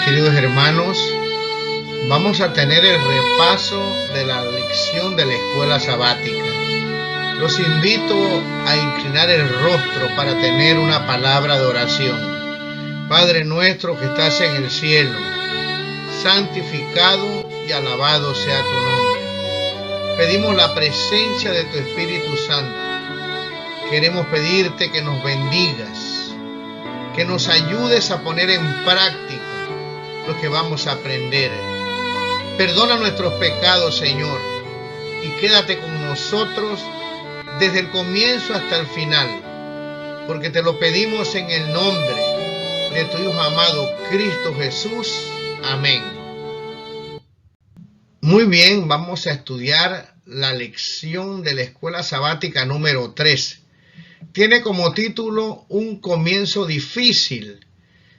queridos hermanos, vamos a tener el repaso de la lección de la escuela sabática. Los invito a inclinar el rostro para tener una palabra de oración. Padre nuestro que estás en el cielo, santificado y alabado sea tu nombre. Pedimos la presencia de tu Espíritu Santo. Queremos pedirte que nos bendigas, que nos ayudes a poner en práctica lo que vamos a aprender. Perdona nuestros pecados, Señor, y quédate con nosotros desde el comienzo hasta el final, porque te lo pedimos en el nombre de tu Hijo amado Cristo Jesús. Amén. Muy bien, vamos a estudiar la lección de la escuela sabática número 3. Tiene como título Un comienzo difícil,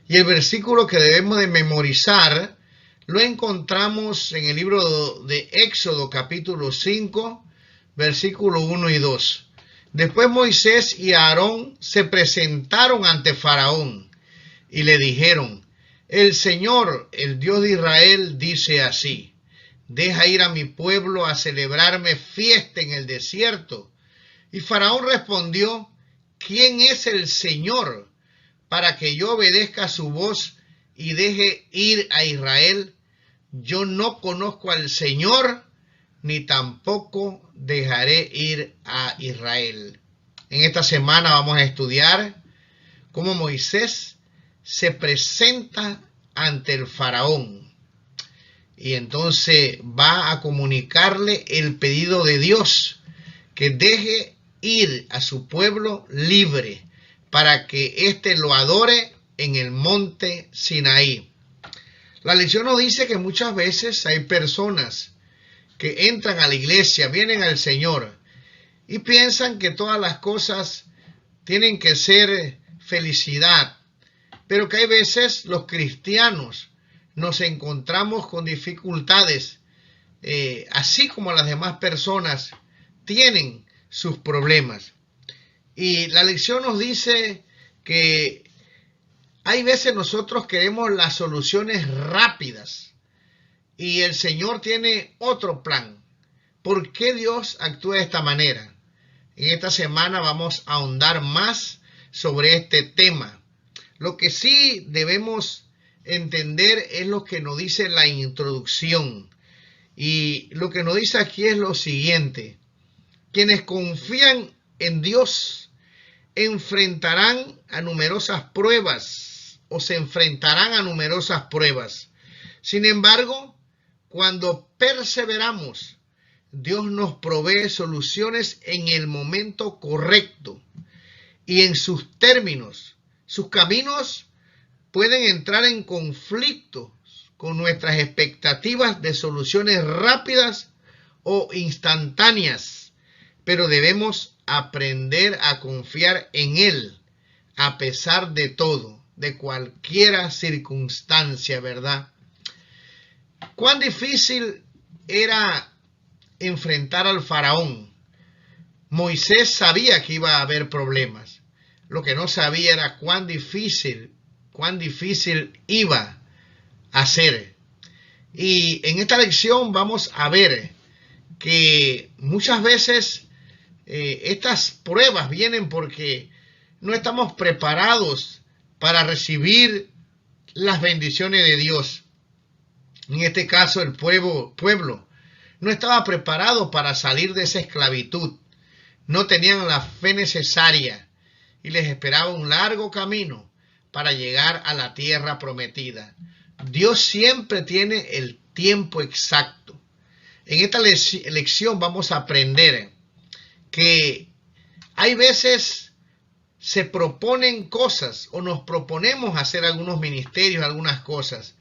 y el versículo que debemos de memorizar lo encontramos en el libro de Éxodo capítulo 5, versículo 1 y 2. Después Moisés y Aarón se presentaron ante Faraón y le dijeron: el Señor, el Dios de Israel, dice así: deja ir a mi pueblo a celebrarme fiesta en el desierto. Y Faraón respondió: ¿quién es el Señor para que yo obedezca su voz y deje ir a Israel? Yo no conozco al Señor, ni tampoco dejaré ir a Israel. En esta semana vamos a estudiar cómo Moisés se presenta ante el Faraón. Y entonces va a comunicarle el pedido de Dios, que deje ir a su pueblo libre para que éste lo adore en el monte Sinaí. La lección nos dice que muchas veces hay personas que entran a la iglesia, vienen al Señor y piensan que todas las cosas tienen que ser felicidad, pero que hay veces los cristianos nos encontramos con dificultades, así como las demás personas tienen sus problemas. Y la lección nos dice que hay veces nosotros queremos las soluciones rápidas y el Señor tiene otro plan. ¿Por qué Dios actúa de esta manera? En esta semana vamos a ahondar más sobre este tema. Lo que sí debemos entender es lo que nos dice la introducción. Y lo que nos dice aquí es lo siguiente: quienes confían en Dios enfrentarán a numerosas pruebas o se enfrentarán a numerosas pruebas. Sin embargo, cuando perseveramos, Dios nos provee soluciones en el momento correcto y en sus términos. Sus caminos pueden entrar en conflicto con nuestras expectativas de soluciones rápidas o instantáneas, pero debemos aprender a confiar en Él a pesar de todo, de cualquier circunstancia, ¿verdad? ¿Cuán difícil era enfrentar al Faraón? Moisés sabía que iba a haber problemas. Lo que no sabía era cuán difícil iba a ser. Y en esta lección vamos a ver que muchas veces estas pruebas vienen porque no estamos preparados para recibir las bendiciones de Dios. En este caso, el pueblo no estaba preparado para salir de esa esclavitud. No tenían la fe necesaria y les esperaba un largo camino para llegar a la tierra prometida. Dios siempre tiene el tiempo exacto. En esta lección vamos a aprender que hay veces se proponen cosas o nos proponemos hacer algunos ministerios, algunas cosas,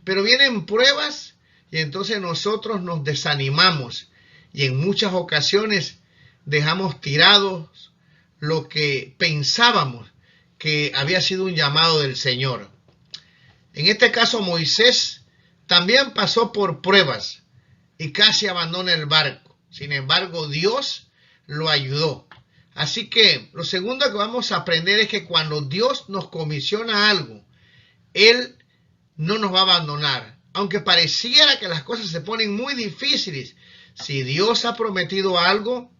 pero vienen pruebas y entonces nosotros nos desanimamos y en muchas ocasiones dejamos tirados lo que pensábamos que había sido un llamado del Señor. En este caso, Moisés también pasó por pruebas y casi abandona el barco. Sin embargo, Dios lo ayudó. Así que lo segundo que vamos a aprender es que cuando Dios nos comisiona algo, Él no nos va a abandonar. Aunque pareciera que las cosas se ponen muy difíciles, si Dios ha prometido algo,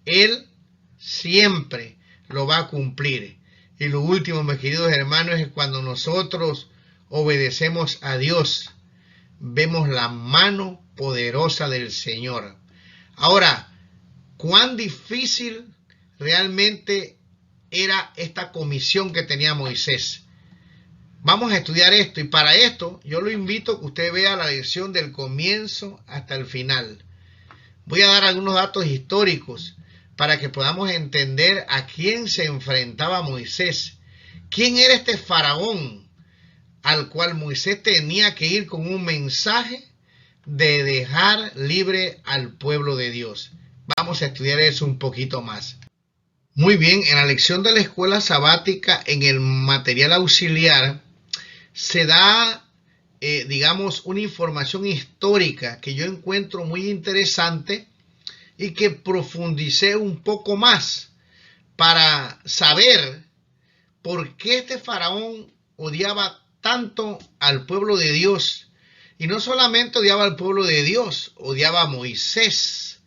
Él siempre lo va a cumplir. Y lo último, mis queridos hermanos, es cuando nosotros obedecemos a Dios, vemos la mano poderosa del Señor. Ahora, ¿cuán difícil realmente era esta comisión que tenía Moisés? Vamos a estudiar esto, y para esto yo lo invito a que usted vea la lección del comienzo hasta el final. Voy a dar algunos datos históricos para que podamos entender a quién se enfrentaba Moisés. ¿Quién era este faraón al cual Moisés tenía que ir con un mensaje de dejar libre al pueblo de Dios? Vamos a estudiar eso un poquito más. Muy bien, en la lección de la escuela sabática, en el material auxiliar, se da, digamos, una información histórica que yo encuentro muy interesante y que profundicé un poco más para saber por qué este faraón odiaba tanto al pueblo de Dios. Y no solamente odiaba al pueblo de Dios, odiaba a Moisés.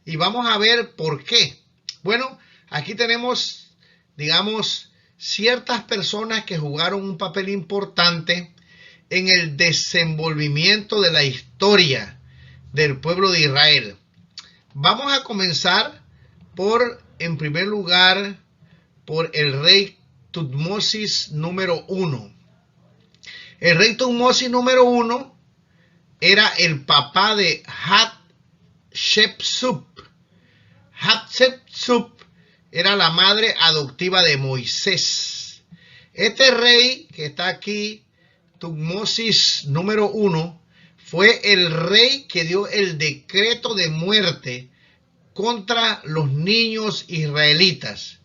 Y vamos a ver por qué. Bueno, aquí tenemos, digamos, ciertas personas que jugaron un papel importante en el desenvolvimiento de la historia del pueblo de Israel. Vamos a comenzar por, en primer lugar, por el rey Tutmosis número 1. El rey Tutmosis número 1 era el papá de Hatshepsut. Hatshepsut era la madre adoptiva de Moisés. Este rey que está aquí, Tutmosis número 1, fue el rey que dio el decreto de muerte contra los niños israelitas.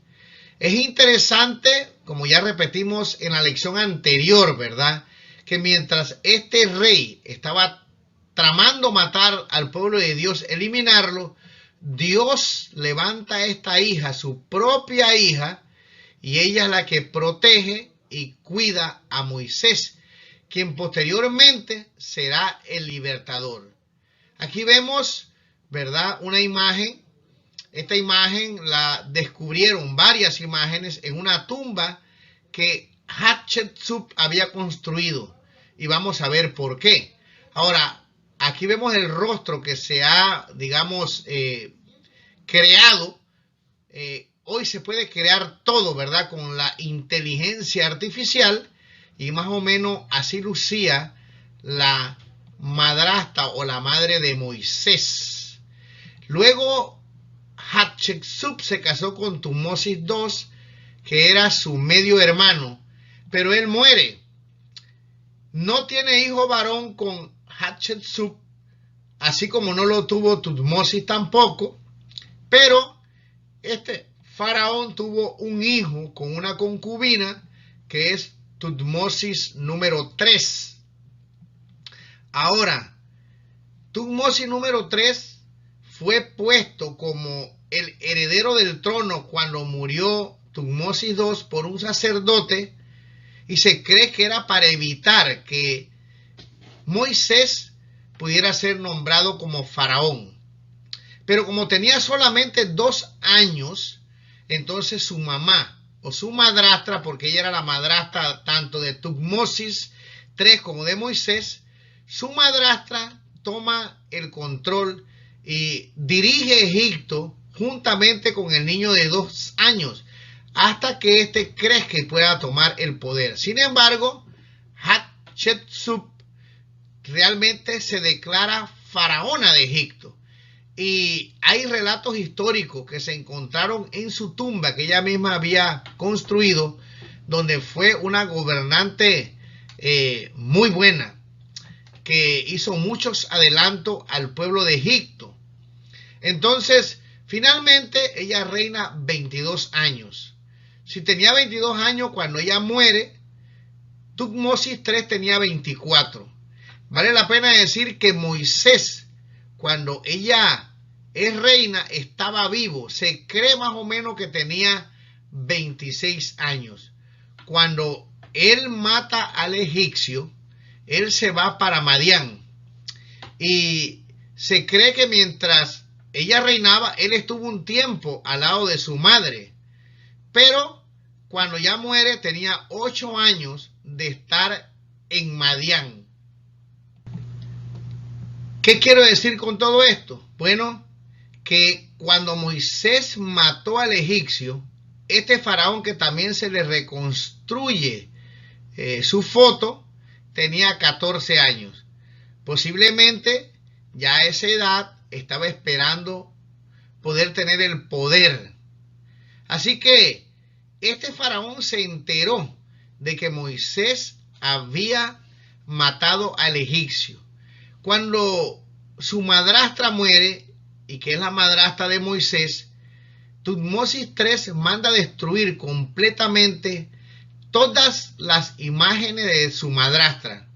Es interesante, como ya repetimos en la lección anterior, ¿verdad?, que mientras este rey estaba tramando matar al pueblo de Dios, eliminarlo, Dios levanta a esta hija, su propia hija, y ella es la que protege y cuida a Moisés, quien posteriormente será el libertador. Aquí vemos, ¿verdad?, una imagen. Esta imagen la descubrieron varias imágenes en una tumba que Hatshepsut había construido, y vamos a ver por qué. Ahora, aquí vemos el rostro que se ha, digamos, creado. Hoy se puede crear todo, ¿verdad?, con la inteligencia artificial, y más o menos así lucía la madrastra o la madre de Moisés. Luego Hatshepsut se casó con Tutmosis II, que era su medio hermano, pero él muere. No tiene hijo varón con Hatshepsut, así como no lo tuvo Tutmosis tampoco, pero este faraón tuvo un hijo con una concubina, que es Tutmosis número 3. Ahora, Tutmosis número 3 fue puesto como el heredero del trono cuando murió Tutmosis II por un sacerdote, y se cree que era para evitar que Moisés pudiera ser nombrado como faraón. Pero como tenía solamente 2 años, entonces su mamá o su madrastra, porque ella era la madrastra tanto de Tutmosis III como de Moisés, su madrastra toma el control y dirige Egipto juntamente con el niño de 2 años, hasta que éste crezca y pueda tomar el poder. Sin embargo, Hatshepsut realmente se declara faraona de Egipto. Y hay relatos históricos que se encontraron en su tumba, que ella misma había construido, donde fue una gobernante muy buena, que hizo muchos adelantos al pueblo de Egipto. Entonces, finalmente, ella reina 22 años. Si tenía 22 años cuando ella muere, Tutmosis III tenía 24. Vale la pena decir que Moisés, cuando ella es reina, estaba vivo. Se cree más o menos que tenía 26 años. Cuando él mata al egipcio, él se va para Madián. Y se cree que mientras ella reinaba, él estuvo un tiempo al lado de su madre. Pero cuando ya muere, tenía 8 años de estar en Madián. ¿Qué quiero decir con todo esto? Bueno, que cuando Moisés mató al egipcio, este faraón, que también se le reconstruye su foto, tenía 14 años. Posiblemente ya a esa edad estaba esperando poder tener el poder. Así que este faraón se enteró de que Moisés había matado al egipcio. Cuando su madrastra muere, y que es la madrastra de Moisés, Tutmosis III manda destruir completamente todas las imágenes de su madrastra.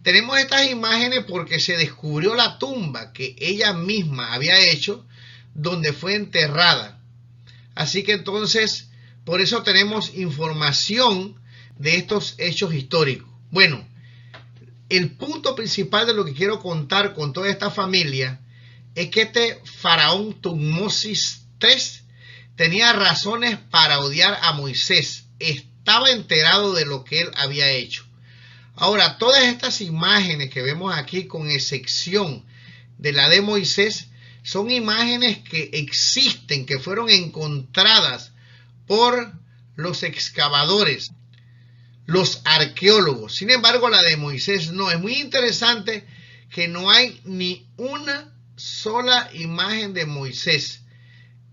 Tenemos estas imágenes porque se descubrió la tumba que ella misma había hecho, donde fue enterrada. Así que entonces, por eso tenemos información de estos hechos históricos. Bueno, el punto principal de lo que quiero contar con toda esta familia es que este faraón Tutmosis III tenía razones para odiar a Moisés. Estaba enterado de lo que él había hecho. Ahora, todas estas imágenes que vemos aquí, con excepción de la de Moisés, son imágenes que existen, que fueron encontradas por los excavadores, los arqueólogos. Sin embargo, la de Moisés no. Es muy interesante que no hay ni una sola imagen de Moisés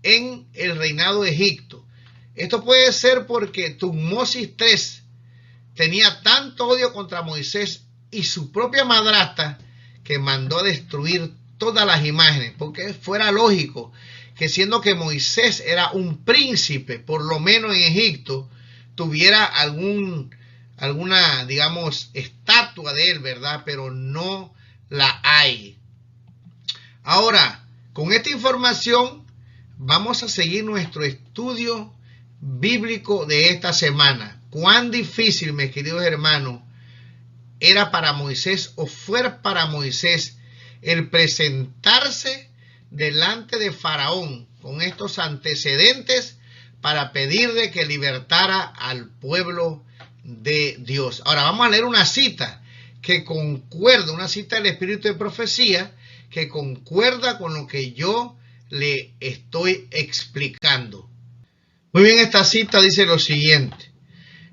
en el reinado de Egipto. Esto puede ser porque Tutmosis III tenía tanto odio contra Moisés y su propia madrastra que mandó a destruir todas las imágenes, porque fuera lógico que, siendo que Moisés era un príncipe, por lo menos en Egipto, tuviera alguna, digamos, estatua de él, ¿verdad? Pero no la hay. Ahora, con esta información vamos a seguir nuestro estudio bíblico de esta semana. Cuán difícil, mis queridos hermanos, era para Moisés, o fue para Moisés, el presentarse delante de Faraón con estos antecedentes para pedirle que libertara al pueblo de Dios. Ahora vamos a leer una cita que concuerda, una cita del Espíritu de Profecía, que concuerda con lo que yo le estoy explicando. Muy bien, esta cita dice lo siguiente: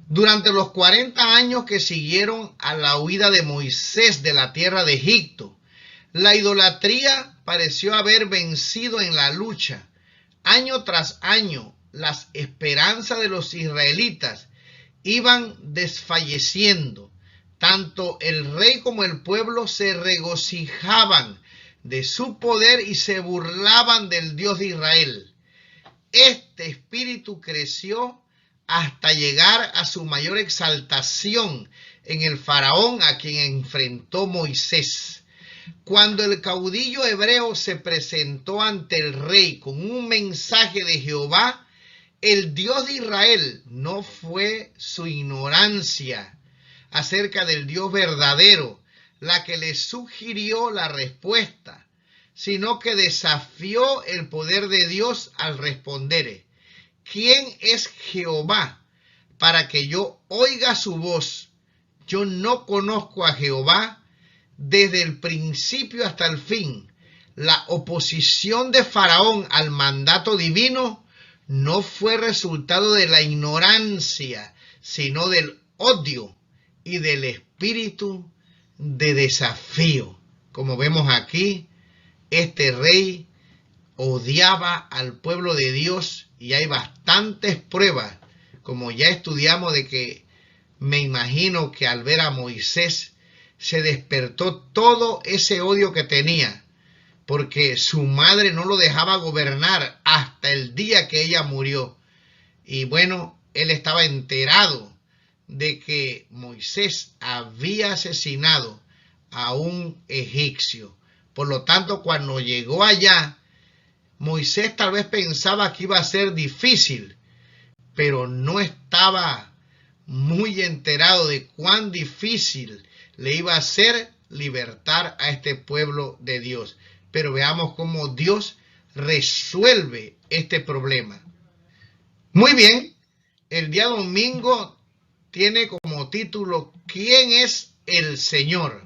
durante los 40 años que siguieron a la huida de Moisés de la tierra de Egipto, la idolatría pareció haber vencido en la lucha. Año tras año, las esperanzas de los israelitas iban desfalleciendo. Tanto el rey como el pueblo se regocijaban de su poder y se burlaban del Dios de Israel. Este espíritu creció hasta llegar a su mayor exaltación en el faraón a quien enfrentó Moisés. Cuando el caudillo hebreo se presentó ante el rey con un mensaje de Jehová, el Dios de Israel, no fue su ignorancia acerca del Dios verdadero la que le sugirió la respuesta, sino que desafió el poder de Dios al responder: ¿quién es Jehová para que yo oiga su voz? Yo no conozco a Jehová. Desde el principio hasta el fin, la oposición de Faraón al mandato divino no fue resultado de la ignorancia, sino del odio y del espíritu de desafío. Como vemos aquí, este rey odiaba al pueblo de Dios, y hay bastantes pruebas, como ya estudiamos, de que me imagino que al ver a Moisés se despertó todo ese odio que tenía, porque su madre no lo dejaba gobernar hasta el día que ella murió. Y bueno, él estaba enterado de que Moisés había asesinado a un egipcio. Por lo tanto, cuando llegó allá, Moisés tal vez pensaba que iba a ser difícil, pero no estaba muy enterado de cuán difícil le iba a hacer libertar a este pueblo de Dios. Pero veamos cómo Dios resuelve este problema. Muy bien, el día domingo tiene como título ¿Quién es el Señor?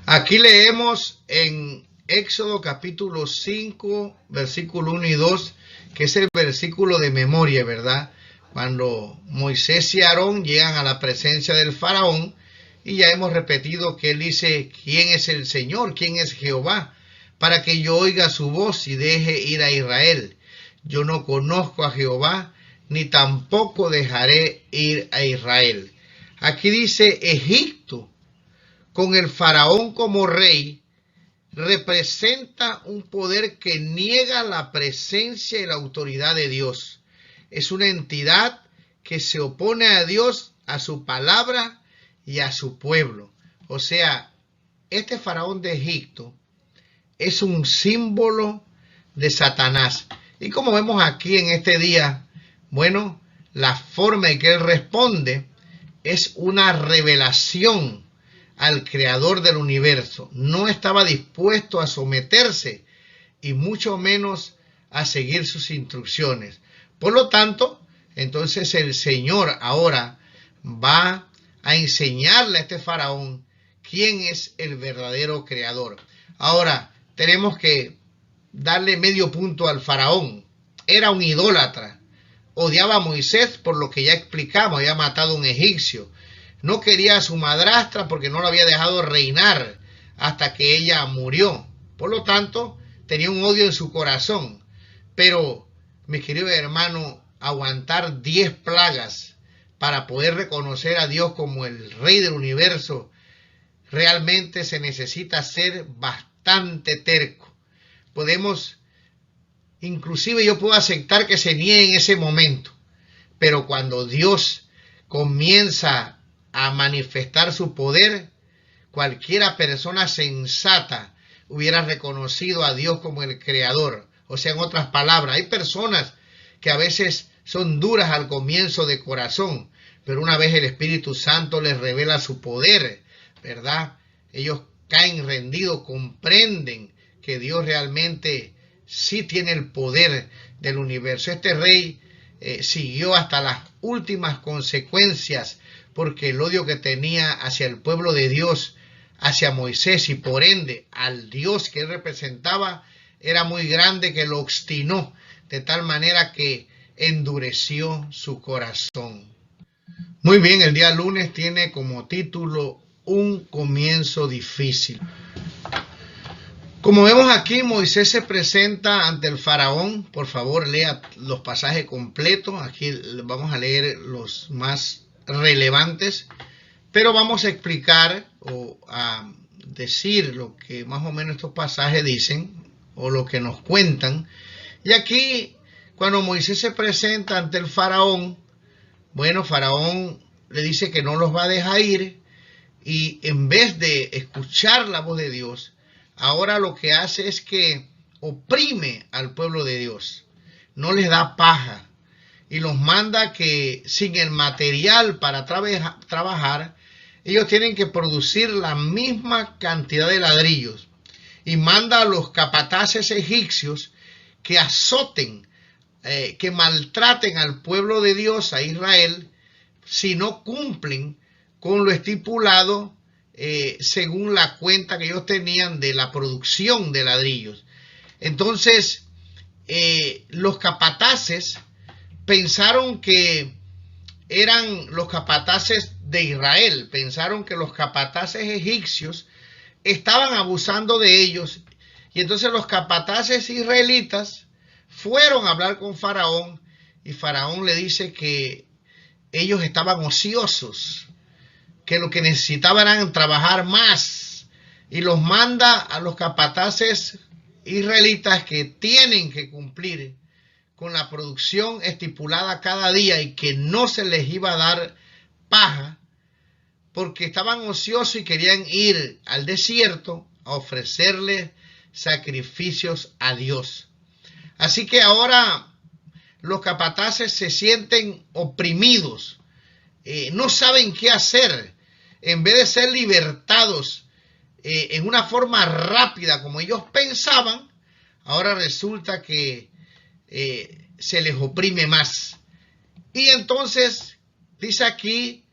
Aquí leemos en Éxodo capítulo 5, versículo 1 y 2, que es el versículo de memoria, ¿verdad? Cuando Moisés y Aarón llegan a la presencia del faraón, y ya hemos repetido que él dice, ¿quién es el Señor? ¿Quién es Jehová? Para que yo oiga su voz y deje ir a Israel. Yo no conozco a Jehová, ni tampoco dejaré ir a Israel. Aquí dice Egipto, con el faraón como rey, representa un poder que niega la presencia y la autoridad de Dios. Es una entidad que se opone a Dios, a su palabra y a su pueblo. O sea, este faraón de Egipto es un símbolo de Satanás. Y como vemos aquí en este día, bueno, la forma en que él responde es una revelación al creador del universo. No estaba dispuesto a someterse y mucho menos a seguir sus instrucciones. Por lo tanto, entonces el Señor ahora va a enseñarle a este faraón quién es el verdadero creador. Ahora, tenemos que darle medio punto al faraón. Era un idólatra. Odiaba a Moisés por lo que ya explicamos, había matado a un egipcio. No quería a su madrastra porque no lo había dejado reinar hasta que ella murió. Por lo tanto, tenía un odio en su corazón. Pero, mi querido hermano, aguantar 10 plagas para poder reconocer a Dios como el Rey del universo, realmente se necesita ser bastante terco. Inclusive yo puedo aceptar que se niegue en ese momento, pero cuando Dios comienza a manifestar su poder, cualquiera persona sensata hubiera reconocido a Dios como el creador. O sea, en otras palabras, hay personas que a veces son duras al comienzo de corazón, pero una vez el Espíritu Santo les revela su poder, ¿verdad? Ellos caen rendidos, comprenden que Dios realmente sí tiene el poder del universo. Este rey siguió hasta las últimas consecuencias, porque el odio que tenía hacia el pueblo de Dios, hacia Moisés y por ende al Dios que él representaba, era muy grande, que lo obstinó de tal manera que endureció su corazón. Muy bien, el día lunes tiene como título Un comienzo difícil. Como vemos aquí, Moisés se presenta ante el faraón. Por favor, lea los pasajes completos. Aquí vamos a leer los más relevantes, pero vamos a explicar o a decir lo que más o menos estos pasajes dicen o lo que nos cuentan. Y aquí, cuando Moisés se presenta ante el faraón, bueno, faraón le dice que no los va a dejar ir, y en vez de escuchar la voz de Dios, ahora lo que hace es que oprime al pueblo de Dios, no les da paja y los manda que sin el material para trabajar, ellos tienen que producir la misma cantidad de ladrillos, y manda a los capataces egipcios que azoten, que maltraten al pueblo de Dios, a Israel, si no cumplen con lo estipulado según la cuenta que ellos tenían de la producción de ladrillos. Entonces, los capataces pensaron que eran los capataces de Israel, pensaron que los capataces egipcios estaban abusando de ellos, y entonces los capataces israelitas fueron a hablar con Faraón, y Faraón le dice que ellos estaban ociosos, que lo que necesitaban era trabajar más, y los manda a los capataces israelitas que tienen que cumplir con la producción estipulada cada día y que no se les iba a dar paja porque estaban ociosos y querían ir al desierto a ofrecerle sacrificios a Dios. Así que ahora los capataces se sienten oprimidos, no saben qué hacer. en vez de ser libertados en una forma rápida como ellos pensaban, ahora resulta que se les oprime más. Y entonces dice aquí,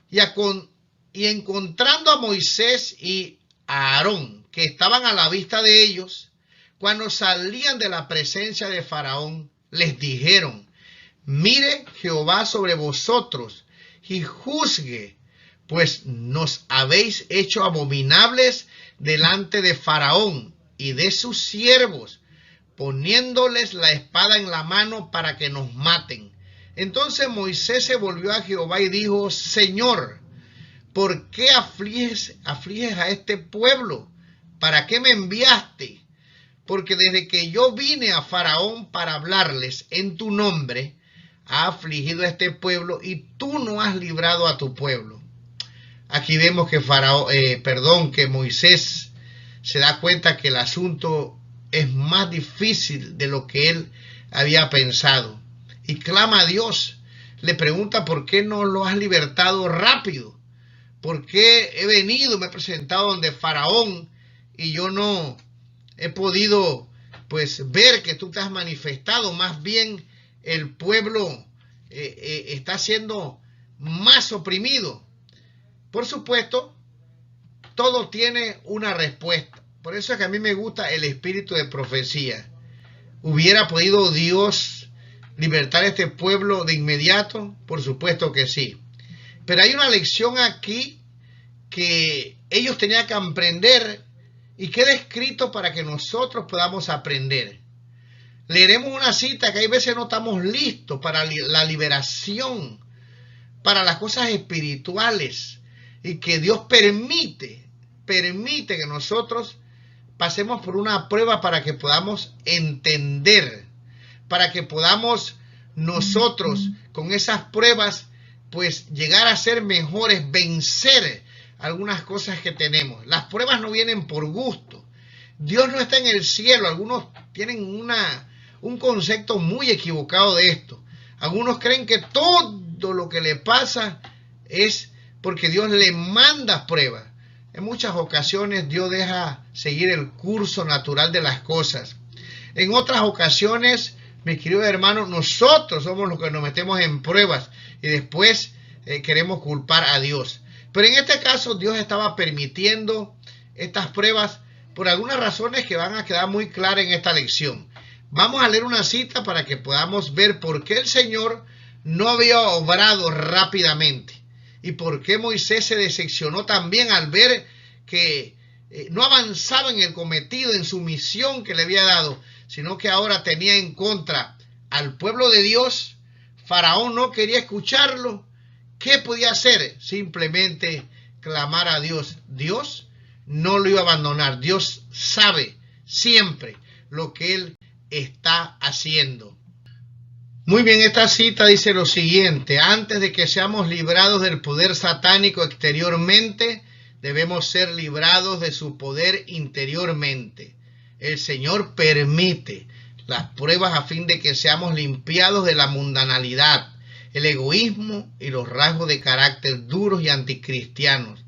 y encontrando a Moisés y a Aarón, que estaban a la vista de ellos, cuando salían de la presencia de Faraón, les dijeron: mire Jehová sobre vosotros y juzgue, pues nos habéis hecho abominables delante de Faraón y de sus siervos, poniéndoles la espada en la mano para que nos maten. Entonces Moisés se volvió a Jehová y dijo: Señor, ¿por qué afliges a este pueblo? ¿Para qué me enviaste? Porque desde que yo vine a Faraón para hablarles en tu nombre, ha afligido a este pueblo y tú no has librado a tu pueblo. Aquí vemos que que Moisés se da cuenta que el asunto es más difícil de lo que él había pensado y clama a Dios. Le pregunta: ¿por qué no lo has libertado rápido? ¿Por qué he venido, me he presentado donde Faraón y yo no he podido ver que tú te has manifestado? Más bien el pueblo está siendo más oprimido. Por supuesto, todo tiene una respuesta. Por eso es que a mí me gusta el espíritu de profecía. ¿Hubiera podido Dios libertar a este pueblo de inmediato? Por supuesto que sí. Pero hay una lección aquí que ellos tenían que aprender y queda escrito para que nosotros podamos aprender. Leeremos una cita que hay veces no estamos listos para la liberación, para las cosas espirituales, y que Dios permite que nosotros pasemos por una prueba para que podamos entender, para que podamos nosotros con esas pruebas llegar a ser mejores, vencer algunas cosas que tenemos. Las pruebas no vienen por gusto. Dios no está en el cielo. Algunos tienen un concepto muy equivocado de esto. Algunos creen que todo lo que le pasa es porque Dios le manda pruebas. En muchas ocasiones Dios deja seguir el curso natural de las cosas. En otras ocasiones, mis queridos hermanos, nosotros somos los que nos metemos en pruebas y después queremos culpar a Dios. Pero en este caso Dios estaba permitiendo estas pruebas por algunas razones que van a quedar muy claras en esta lección. Vamos a leer una cita para que podamos ver por qué el Señor no había obrado rápidamente y por qué Moisés se decepcionó también al ver que no avanzaba en el cometido, en su misión que le había dado, sino que ahora tenía en contra al pueblo de Dios. Faraón no quería escucharlo. ¿Qué podía hacer? Simplemente clamar a Dios. Dios no lo iba a abandonar. Dios sabe siempre lo que Él está haciendo. Muy bien, esta cita dice lo siguiente: antes de que seamos librados del poder satánico exteriormente, debemos ser librados de su poder interiormente. El Señor permite las pruebas a fin de que seamos limpiados de la mundanalidad, el egoísmo y los rasgos de carácter duros y anticristianos.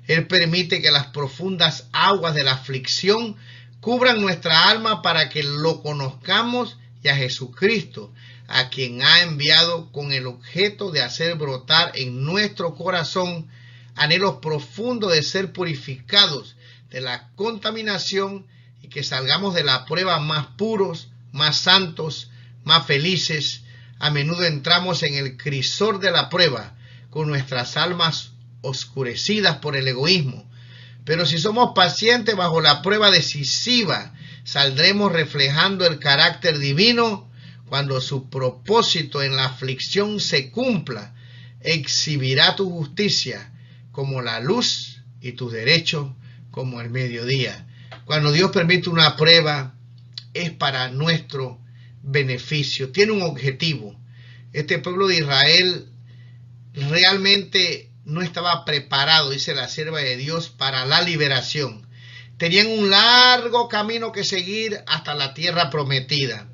Él permite que las profundas aguas de la aflicción cubran nuestra alma para que lo conozcamos y a Jesucristo, a quien ha enviado con el objeto de hacer brotar en nuestro corazón anhelos profundos de ser purificados de la contaminación y que salgamos de la prueba más puros, más santos, más felices. A menudo entramos en el crisol de la prueba con nuestras almas oscurecidas por el egoísmo. Pero si somos pacientes bajo la prueba decisiva, saldremos reflejando el carácter divino. Cuando su propósito en la aflicción se cumpla, exhibirá tu justicia como la luz y tus derechos como el mediodía. Cuando Dios permite una prueba, es para nuestro beneficio, tiene un objetivo. Este pueblo de Israel realmente no estaba preparado, dice la sierva de Dios, para la liberación. Tenían un largo camino que seguir hasta la tierra prometida.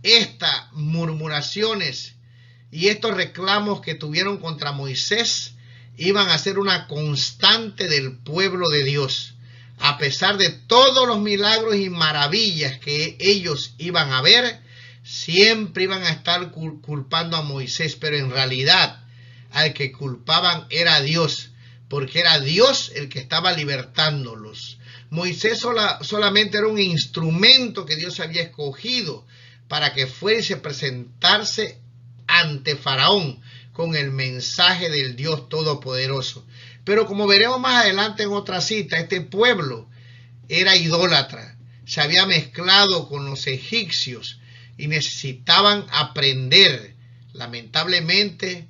Estas murmuraciones y estos reclamos que tuvieron contra Moisés iban a ser una constante del pueblo de Dios. A pesar de todos los milagros y maravillas que ellos iban a ver, siempre iban a estar culpando a Moisés, pero en realidad al que culpaban era Dios, porque era Dios el que estaba libertándolos. Moisés solamente era un instrumento que Dios había escogido para que fuese a presentarse ante Faraón con el mensaje del Dios Todopoderoso. Pero como veremos más adelante en otra cita, este pueblo era idólatra, se había mezclado con los egipcios y necesitaban aprender, lamentablemente,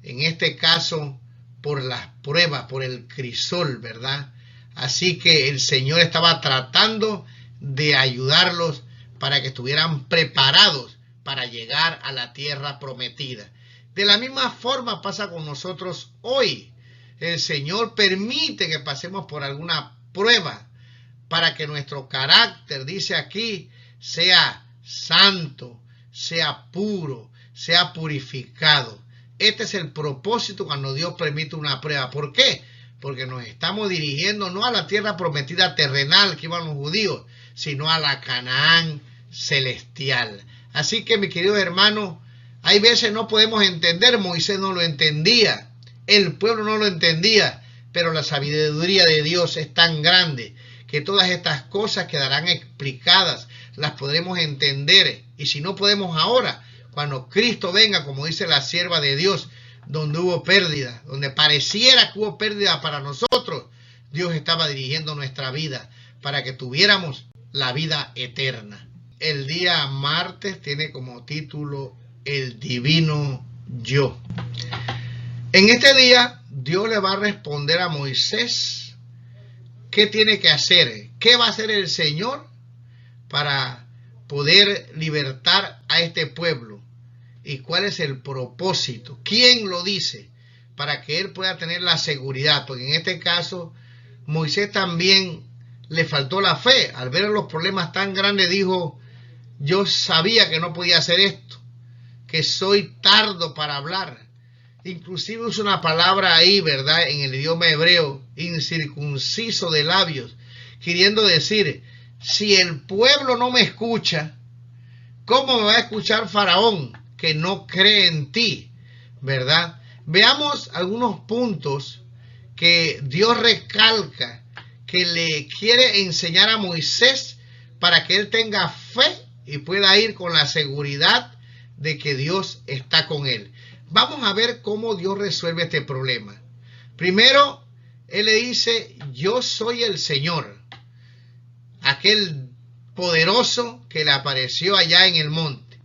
en este caso, por las pruebas, por el crisol, ¿verdad? Así que el Señor estaba tratando de ayudarlos para que estuvieran preparados para llegar a la tierra prometida. De la misma forma pasa con nosotros hoy. El Señor permite que pasemos por alguna prueba para que nuestro carácter, dice aquí, sea santo, sea puro, sea purificado. Este es el propósito cuando Dios permite una prueba. ¿Por qué? Porque nos estamos dirigiendo no a la tierra prometida terrenal que iban los judíos, sino a la Canaán celestial. Así que, mi querido hermano, hay veces no podemos entender. Moisés no lo entendía, el pueblo no lo entendía, pero la sabiduría de Dios es tan grande que todas estas cosas quedarán explicadas, las podremos entender. Y si no podemos ahora, cuando Cristo venga, como dice la sierva de Dios, donde hubo pérdida, donde pareciera que hubo pérdida para nosotros, Dios estaba dirigiendo nuestra vida para que tuviéramos la vida eterna. El día martes tiene como título El Divino Yo. En este día, Dios le va a responder a Moisés qué tiene que hacer, qué va a hacer el Señor para poder libertar a este pueblo y cuál es el propósito, quién lo dice, para que él pueda tener la seguridad, porque en este caso Moisés también le faltó la fe. Al ver los problemas tan grandes dijo: yo sabía que no podía hacer esto, que soy tardo para hablar. Inclusive usa una palabra ahí, ¿verdad?, en el idioma hebreo, incircunciso de labios, queriendo decir, si el pueblo no me escucha, ¿cómo me va a escuchar Faraón, que no cree en ti? ¿Verdad? Veamos algunos puntos que Dios recalca, que le quiere enseñar a Moisés para que él tenga fe y pueda ir con la seguridad de que Dios está con él. Vamos a ver cómo Dios resuelve este problema. Primero, él le dice: yo soy el Señor, aquel poderoso que le apareció allá en el monte.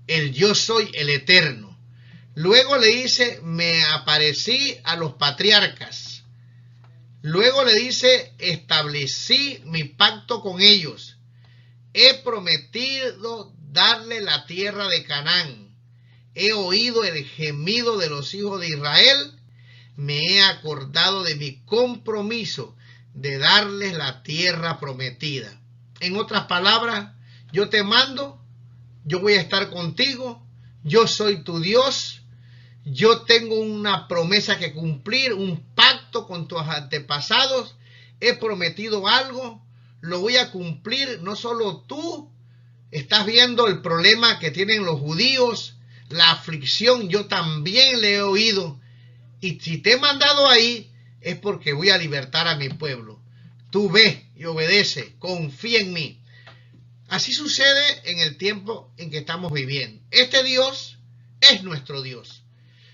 El yo soy el eterno. Luego le dice: me aparecí a los patriarcas. Luego le dice: establecí mi pacto con ellos. He prometido darle la tierra de Canaán. He oído el gemido de los hijos de Israel. Me he acordado de mi compromiso de darles la tierra prometida. En otras palabras, yo te mando, yo voy a estar contigo, yo soy tu Dios, yo tengo una promesa que cumplir, un pacto con tus antepasados, he prometido algo, lo voy a cumplir. No solo tú estás viendo el problema que tienen los judíos, la aflicción, yo también le he oído, y si te he mandado ahí es porque voy a libertar a mi pueblo. Tú ve y obedece, confía en mí. Así sucede en el tiempo en que estamos viviendo. Este Dios es nuestro Dios.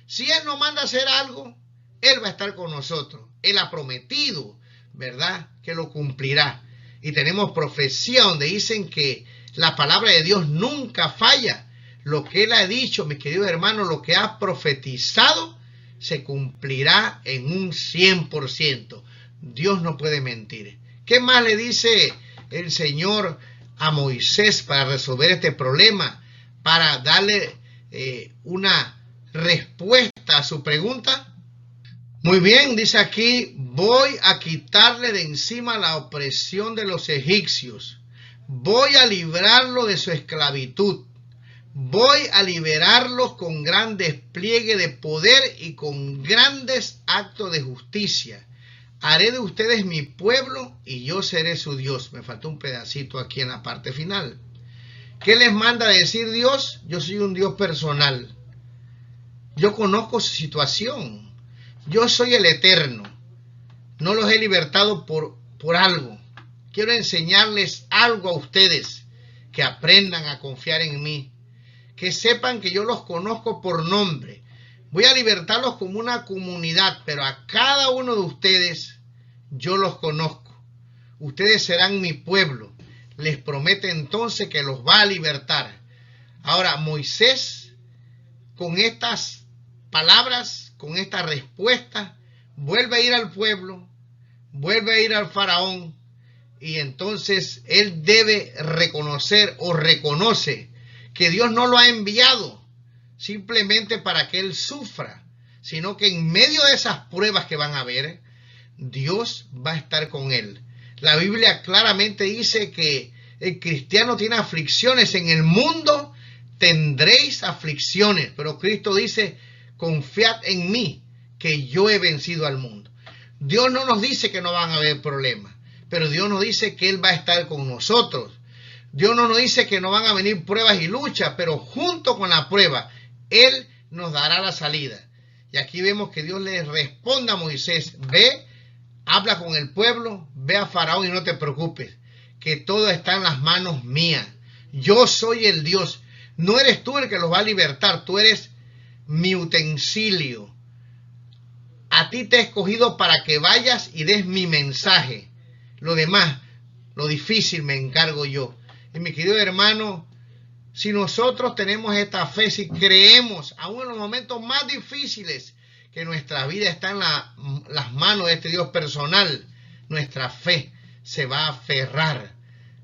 Si Él nos manda a hacer algo, Él va a estar con nosotros. Él ha prometido, ¿verdad?, que lo cumplirá. Y tenemos profecía donde dicen que la palabra de Dios nunca falla. Lo que Él ha dicho, mis queridos hermanos, lo que ha profetizado, se cumplirá en un 100%. Dios no puede mentir. ¿Qué más le dice el Señor a Moisés para resolver este problema? Para darle una respuesta a su pregunta. Muy bien, dice aquí: voy a quitarle de encima la opresión de los egipcios. Voy a librarlo de su esclavitud. Voy a liberarlos con gran despliegue de poder y con grandes actos de justicia. Haré de ustedes mi pueblo y yo seré su Dios. Me faltó un pedacito aquí en la parte final. ¿Qué les manda decir Dios? Yo soy un Dios personal. Yo conozco su situación. Yo soy el Eterno. No los he libertado por algo. Quiero enseñarles algo a ustedes, que aprendan a confiar en mí, que sepan que yo los conozco por nombre. Voy a libertarlos como una comunidad, pero a cada uno de ustedes yo los conozco. Ustedes serán mi pueblo. Les promete entonces que los va a libertar. Ahora, Moisés, con estas palabras, con esta respuesta, vuelve a ir al pueblo, vuelve a ir al faraón, y entonces él debe reconocer o reconoce que Dios no lo ha enviado simplemente para que él sufra, sino que en medio de esas pruebas que van a haber, Dios va a estar con él. La Biblia claramente dice que el cristiano tiene aflicciones. En el mundo tendréis aflicciones, pero Cristo dice, confiad en mí, que yo he vencido al mundo. Dios no nos dice que no van a haber problemas, pero Dios nos dice que Él va a estar con nosotros. Dios no nos dice que no van a venir pruebas y luchas, pero junto con la prueba, Él nos dará la salida. Y aquí vemos que Dios le responde a Moisés, ve, habla con el pueblo, ve a Faraón y no te preocupes, que todo está en las manos mías. Yo soy el Dios. No eres tú el que los va a libertar, tú eres mi utensilio. A ti te he escogido para que vayas y des mi mensaje. Lo demás, lo difícil me encargo yo. Y mi querido hermano, si nosotros tenemos esta fe, si creemos, aún en los momentos más difíciles, que nuestra vida está en las manos de este Dios personal, nuestra fe se va a aferrar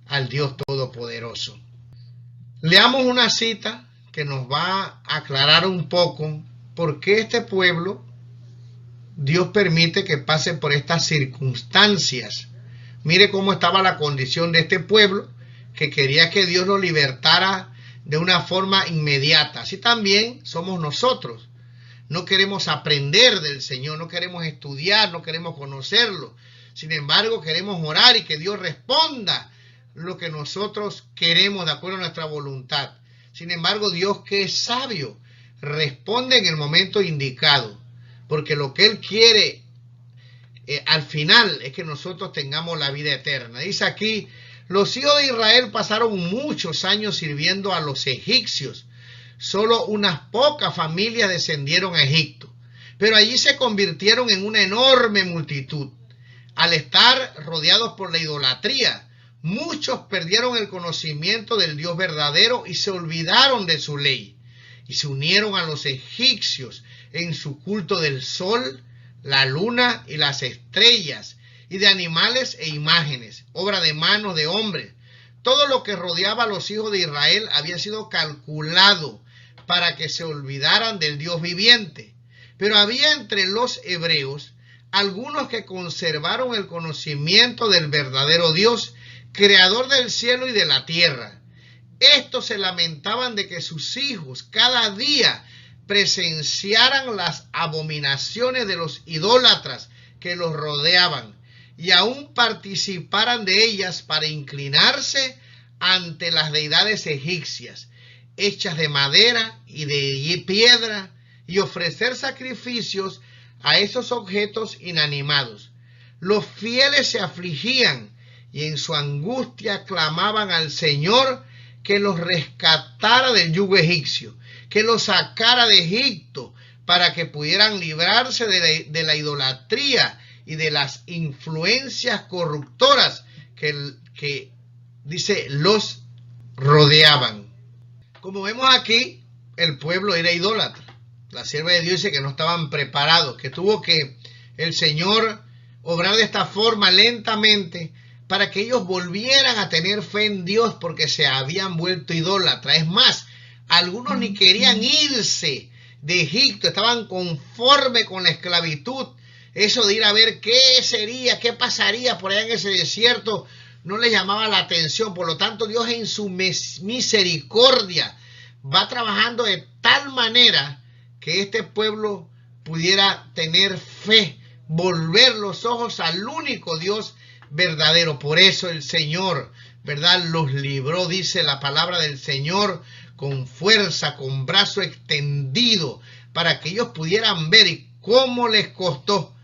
al Dios Todopoderoso. Leamos una cita que nos va a aclarar un poco por qué este pueblo, Dios permite que pase por estas circunstancias. Mire cómo estaba la condición de este pueblo, que quería que Dios lo libertara de una forma inmediata. Así también somos nosotros. No queremos aprender del Señor, no queremos estudiar, no queremos conocerlo. Sin embargo, queremos orar y que Dios responda lo que nosotros queremos de acuerdo a nuestra voluntad. Sin embargo, Dios, que es sabio, responde en el momento indicado, porque lo que Él quiere al final es que nosotros tengamos la vida eterna. Dice aquí, los hijos de Israel pasaron muchos años sirviendo a los egipcios. Solo unas pocas familias descendieron a Egipto, pero allí se convirtieron en una enorme multitud. Al estar rodeados por la idolatría, muchos perdieron el conocimiento del Dios verdadero y se olvidaron de su ley, y se unieron a los egipcios en su culto del sol, la luna y las estrellas, y de animales e imágenes, obra de manos de hombres. Todo lo que rodeaba a los hijos de Israel había sido calculado para que se olvidaran del Dios viviente. Pero había entre los hebreos algunos que conservaron el conocimiento del verdadero Dios, creador del cielo y de la tierra. Estos se lamentaban de que sus hijos cada día presenciaran las abominaciones de los idólatras que los rodeaban y aún participaran de ellas para inclinarse ante las deidades egipcias, hechas de madera y de piedra, y ofrecer sacrificios a esos objetos inanimados. Los fieles se afligían y en su angustia clamaban al Señor que los rescatara del yugo egipcio, que los sacara de Egipto para que pudieran librarse de la idolatría y de las influencias corruptoras que dice los rodeaban. Como vemos aquí, el pueblo era idólatra. La sierva de Dios dice que no estaban preparados, que tuvo que el Señor obrar de esta forma lentamente para que ellos volvieran a tener fe en Dios, porque se habían vuelto idólatras. Es más, algunos ni querían irse de Egipto, estaban conformes con la esclavitud. Eso de ir a ver qué sería, qué pasaría por allá en ese desierto, no les llamaba la atención. Por lo tanto, Dios en su misericordia va trabajando de tal manera que este pueblo pudiera tener fe, volver los ojos al único Dios verdadero. Por eso el Señor, ¿verdad?, los libró, dice la palabra del Señor, con fuerza, con brazo extendido, para que ellos pudieran ver. Y cómo les costó.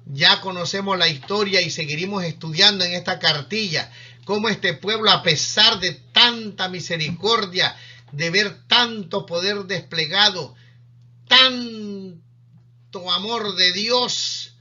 Ya conocemos la historia y seguiremos estudiando en esta cartilla cómo este pueblo, a pesar de tanta misericordia, de ver tanto poder desplegado, tanto amor de Dios,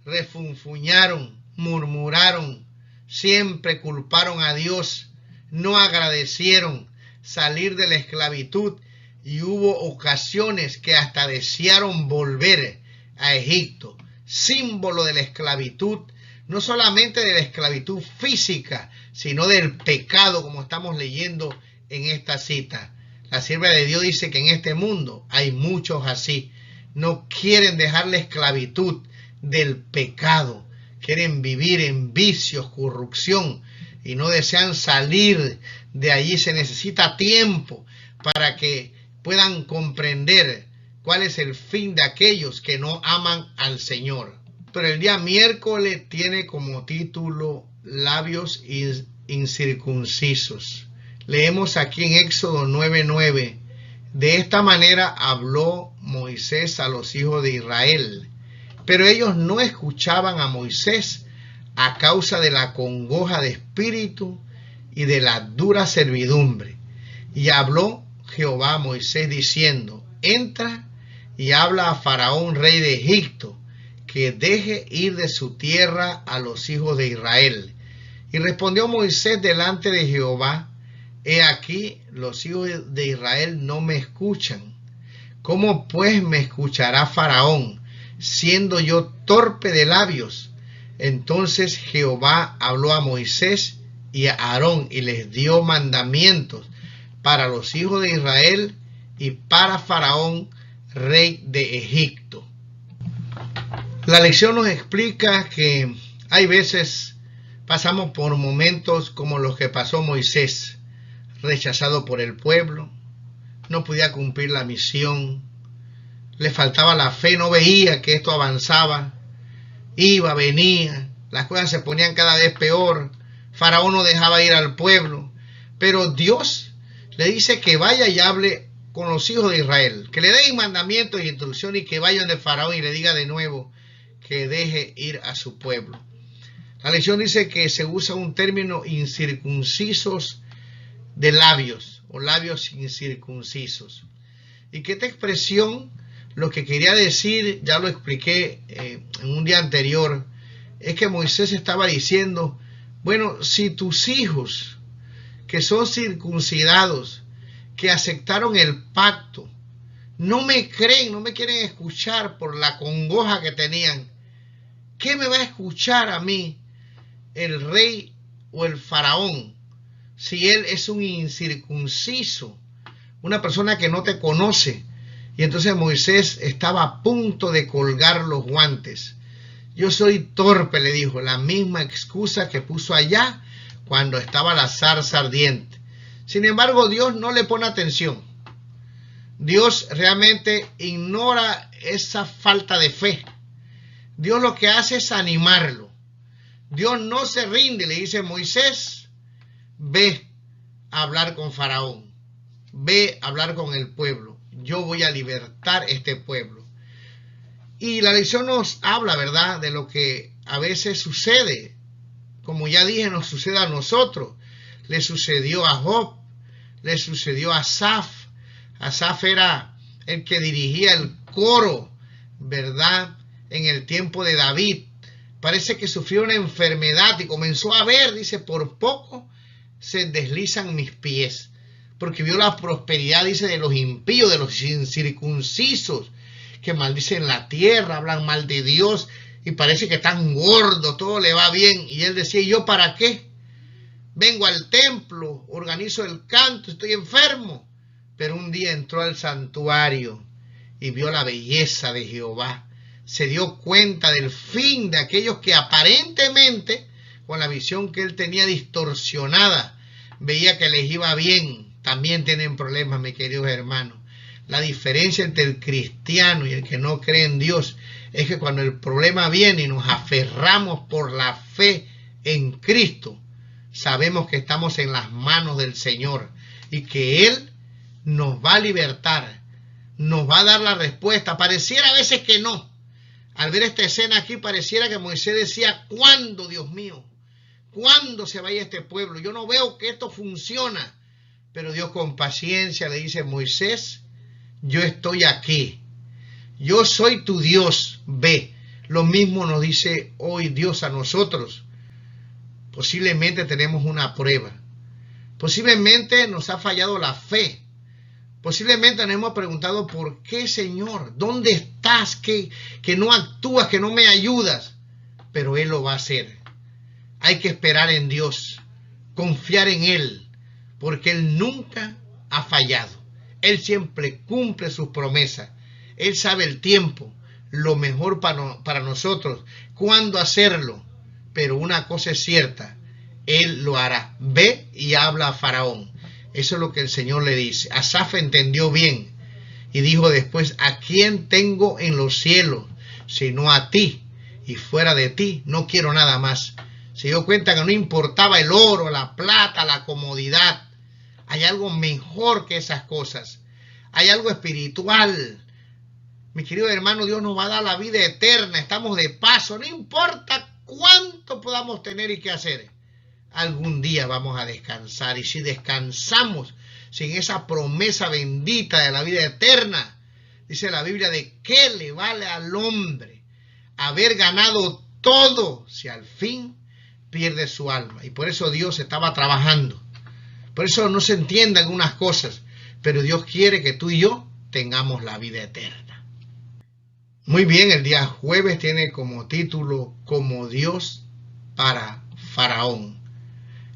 refunfuñaron, murmuraron, siempre culparon a Dios, no agradecieron salir de la esclavitud, y hubo ocasiones que hasta desearon volver a Egipto, símbolo de la esclavitud, no solamente de la esclavitud física, sino del pecado, como estamos leyendo en esta cita. La sierva de Dios dice que en este mundo hay muchos así, no quieren dejar la esclavitud del pecado, quieren vivir en vicios, corrupción, y no desean salir de allí. Se necesita tiempo para que puedan comprender cuál es el fin de aquellos que no aman al Señor. Pero el día miércoles tiene como título labios incircuncisos. Leemos aquí en Éxodo 9:9. De esta manera habló Moisés a los hijos de Israel, pero ellos no escuchaban a Moisés a causa de la congoja de espíritu y de la dura servidumbre. Y habló Jehová a Moisés diciendo: entra y habla a Faraón, rey de Egipto, que deje ir de su tierra a los hijos de Israel. Y respondió Moisés delante de Jehová: he aquí, los hijos de Israel no me escuchan. ¿Cómo pues me escuchará Faraón, siendo yo torpe de labios? Entonces Jehová habló a Moisés y a Aarón y les dio mandamientos para los hijos de Israel y para Faraón, rey de Egipto. La lección nos explica que hay veces pasamos por momentos como los que pasó Moisés, rechazado por el pueblo, no podía cumplir la misión, le faltaba la fe, no veía que esto avanzaba, iba, venía, las cosas se ponían cada vez peor, Faraón no dejaba ir al pueblo, pero Dios le dice que vaya y hable con los hijos de Israel, que le den mandamientos y instrucciones y que vayan de Faraón y le diga de nuevo que deje ir a su pueblo. La lección dice que se usa un término incircuncisos de labios o labios incircuncisos. Y que esta expresión lo que quería decir, ya lo expliqué en un día anterior, es que Moisés estaba diciendo: bueno, si tus hijos que son circuncidados, que aceptaron el pacto, no me creen, no me quieren escuchar por la congoja que tenían, ¿qué me va a escuchar a mí el rey o el faraón si él es un incircunciso, una persona que no te conoce? Y entonces Moisés estaba a punto de colgar los guantes. Yo soy torpe, le dijo, la misma excusa que puso allá cuando estaba la zarza ardiente. Sin embargo, Dios no le pone atención. Dios realmente ignora esa falta de fe. Dios lo que hace es animarlo. Dios no se rinde, le dice: Moisés, ve a hablar con Faraón, ve a hablar con el pueblo, yo voy a libertar este pueblo. Y la lección nos habla, ¿verdad?, de lo que a veces sucede. Como ya dije, nos sucede a nosotros. Le sucedió a Job, le sucedió a Asaf. Asaf era el que dirigía el coro, ¿verdad?, en el tiempo de David. Parece que sufrió una enfermedad y comenzó a ver, dice: por poco se deslizan mis pies, porque vio la prosperidad, dice, de los impíos, de los incircuncisos, que maldicen la tierra, hablan mal de Dios, y parece que están gordos, todo le va bien. Y él decía: ¿y yo para qué? Vengo al templo, organizo el canto, estoy enfermo. Pero un día entró al santuario y vio la belleza de Jehová. Se dio cuenta del fin de aquellos que aparentemente, con la visión que él tenía distorsionada, veía que les iba bien. también tienen problemas, mis queridos hermanos. La diferencia entre el cristiano y el que no cree en Dios es que cuando el problema viene y nos aferramos por la fe en Cristo, sabemos que estamos en las manos del Señor y que Él nos va a libertar, nos va a dar la respuesta. Pareciera a veces que no. Al ver esta escena aquí, pareciera que Moisés decía, ¿cuándo, Dios mío? ¿Cuándo se vaya este pueblo? Yo no veo que esto funciona. Pero Dios con paciencia le dice, Moisés, yo estoy aquí. Yo soy tu Dios, ve. Lo mismo nos dice hoy Dios a nosotros. Posiblemente tenemos una prueba. Posiblemente nos ha fallado la fe. Posiblemente nos hemos preguntado, ¿por qué, Señor? ¿Dónde estás? Que no actúas, que no me ayudas. Pero Él lo va a hacer. Hay que esperar en Dios, confiar en Él, porque Él nunca ha fallado. Él siempre cumple sus promesas. Él sabe el tiempo, lo mejor para nosotros, cuándo hacerlo. Pero una cosa es cierta, Él lo hará. Ve y habla a Faraón. Eso es lo que el Señor le dice. Asaf entendió bien y dijo después, ¿a quién tengo en los cielos sino a ti? Y fuera de ti no quiero nada más. Se dio cuenta que no importaba el oro, la plata, la comodidad. Hay algo mejor que esas cosas. Hay algo espiritual. Mi querido hermano, Dios nos va a dar la vida eterna. Estamos de paso. No importa cuánto podamos tener y qué hacer. Algún día vamos a descansar. Y si descansamos sin esa promesa bendita de la vida eterna, dice la Biblia, ¿de qué le vale al hombre haber ganado todo si al fin pierde su alma? Y por eso Dios estaba trabajando. Por eso no se entienden algunas cosas, pero Dios quiere que tú y yo tengamos la vida eterna. Muy bien, el día jueves tiene como título, como Dios para Faraón.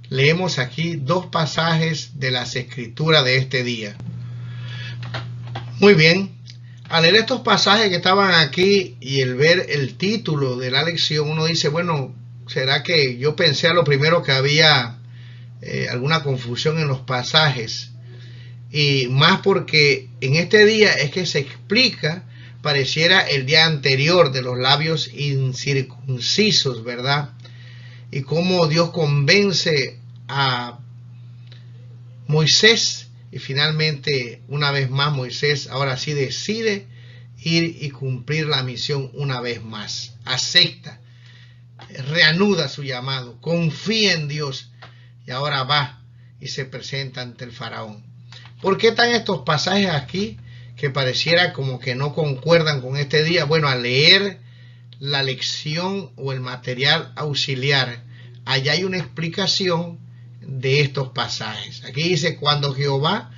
Leemos aquí dos pasajes de las escrituras de este día. Muy bien, al leer estos pasajes que estaban aquí y el ver el título de la lección, uno dice, bueno, ¿será que yo pensé a lo primero que había alguna confusión en los pasajes? Y más porque en este día es que se explica, pareciera el día anterior de los labios incircuncisos, ¿verdad? Y cómo Dios convence a Moisés y finalmente una vez más Moisés ahora sí decide ir y cumplir la misión una vez más. Acepta, reanuda su llamado, confía en Dios y ahora va y se presenta ante el faraón. ¿Por qué están estos pasajes aquí que pareciera como que no concuerdan con este día? Bueno, al leer la lección o el material auxiliar, allá hay una explicación de estos pasajes. Aquí dice, cuando Jehová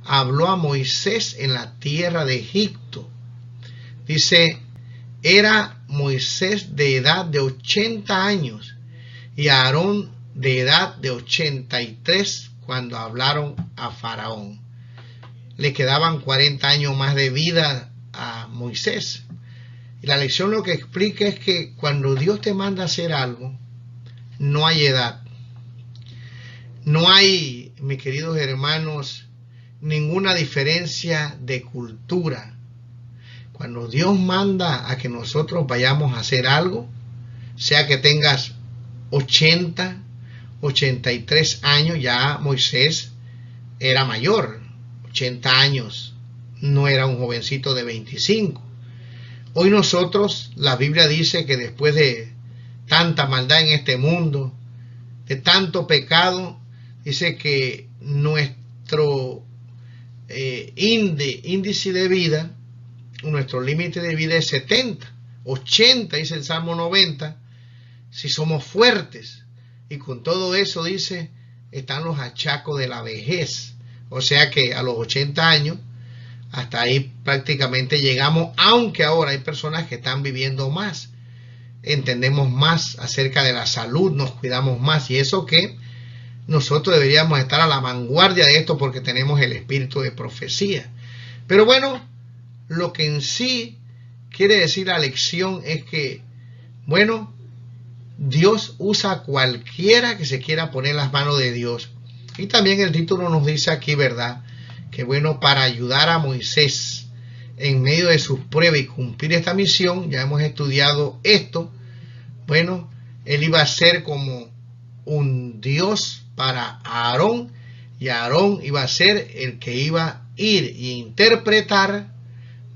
habló a Moisés en la tierra de Egipto, dice, era Moisés de edad de 80 años y Aarón de edad de 83 cuando hablaron a Faraón. Le quedaban 40 años más de vida a Moisés. Y la lección lo que explica es que cuando Dios te manda a hacer algo, no hay edad. No hay, mis queridos hermanos, ninguna diferencia de cultura. Cuando Dios manda a que nosotros vayamos a hacer algo, sea que tengas 80, 83 años, ya Moisés era mayor, 80 años, no era un jovencito de 25. Hoy nosotros, la Biblia dice que después de tanta maldad en este mundo, de tanto pecado, dice que nuestro índice de vida, nuestro límite de vida es 70, 80, dice el Salmo 90, si somos fuertes. Y con todo eso, dice, están los achacos de la vejez. O sea que a los 80 años, hasta ahí prácticamente llegamos, aunque ahora hay personas que están viviendo más. Entendemos más acerca de la salud, nos cuidamos más. Y eso que nosotros deberíamos estar a la vanguardia de esto porque tenemos el espíritu de profecía. Pero bueno, lo que en sí quiere decir la lección es que, bueno, Dios usa a cualquiera que se quiera poner en las manos de Dios. Y también el título nos dice aquí, ¿verdad?, que bueno, para ayudar a Moisés en medio de sus pruebas y cumplir esta misión, ya hemos estudiado esto, bueno, él iba a ser como un Dios para Aarón, y Aarón iba a ser el que iba a ir e interpretar,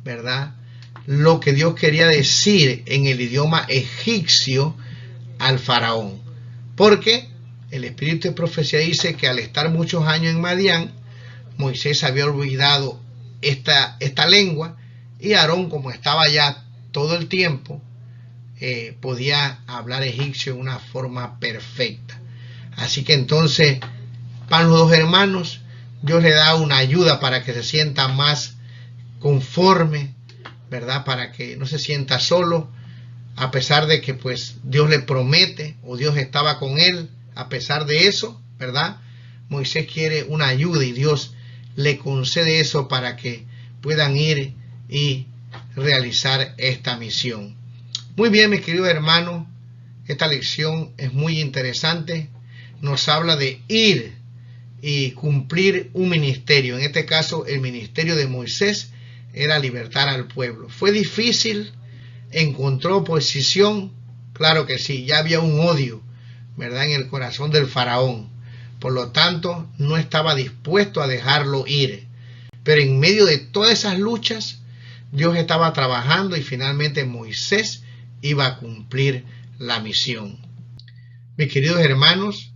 ¿verdad?, lo que Dios quería decir en el idioma egipcio al faraón. Porque el espíritu de profecía dice que al estar muchos años en Madián, Moisés había olvidado esta lengua, y Aarón, como estaba ya todo el tiempo, podía hablar egipcio de una forma perfecta. Así que entonces, para los dos hermanos, Dios le da una ayuda para que se sienta más conforme, ¿verdad?, para que no se sienta solo, a pesar de que pues Dios le promete, o Dios estaba con él. A pesar de eso, ¿verdad?, Moisés quiere una ayuda, y Dios le concede eso para que puedan ir y realizar esta misión. Muy bien, mis queridos hermanos, esta lección es muy interesante. Nos habla de ir y cumplir un ministerio. En este caso, el ministerio de Moisés era libertar al pueblo. ¿Fue difícil? ¿Encontró oposición? Claro que sí, ya había un odio, ¿verdad?, en el corazón del faraón. Por lo tanto, no estaba dispuesto a dejarlo ir. Pero en medio de todas esas luchas, Dios estaba trabajando, y finalmente Moisés iba a cumplir la misión. Mis queridos hermanos,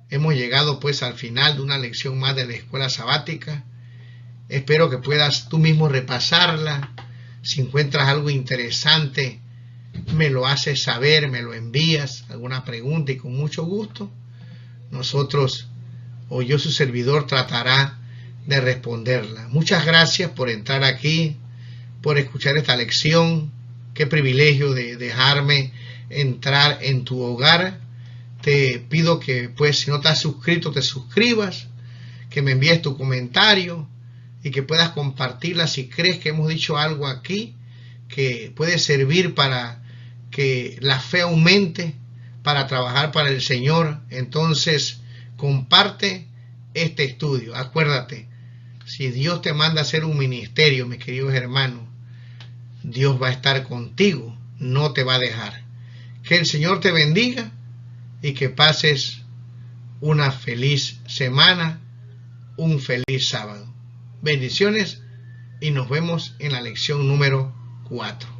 hemos llegado pues al final de una lección más de la escuela sabática. Espero que puedas tú mismo repasarla. Si encuentras algo interesante, me lo haces saber, me lo envías, alguna pregunta, y con mucho gusto nosotros, o yo, su servidor, tratará de responderla. Muchas gracias por entrar aquí, por escuchar esta lección. Qué privilegio de dejarme entrar en tu hogar. Te pido que, pues, si no te has suscrito, te suscribas, que me envíes tu comentario, y que puedas compartirla si crees que hemos dicho algo aquí que puede servir para que la fe aumente, para trabajar para el Señor. Entonces, comparte este estudio. Acuérdate, si Dios te manda a hacer un ministerio, mis queridos hermanos, Dios va a estar contigo, no te va a dejar. Que el Señor te bendiga, y que pases una feliz semana, un feliz sábado. Bendiciones, y nos vemos en la lección número 4.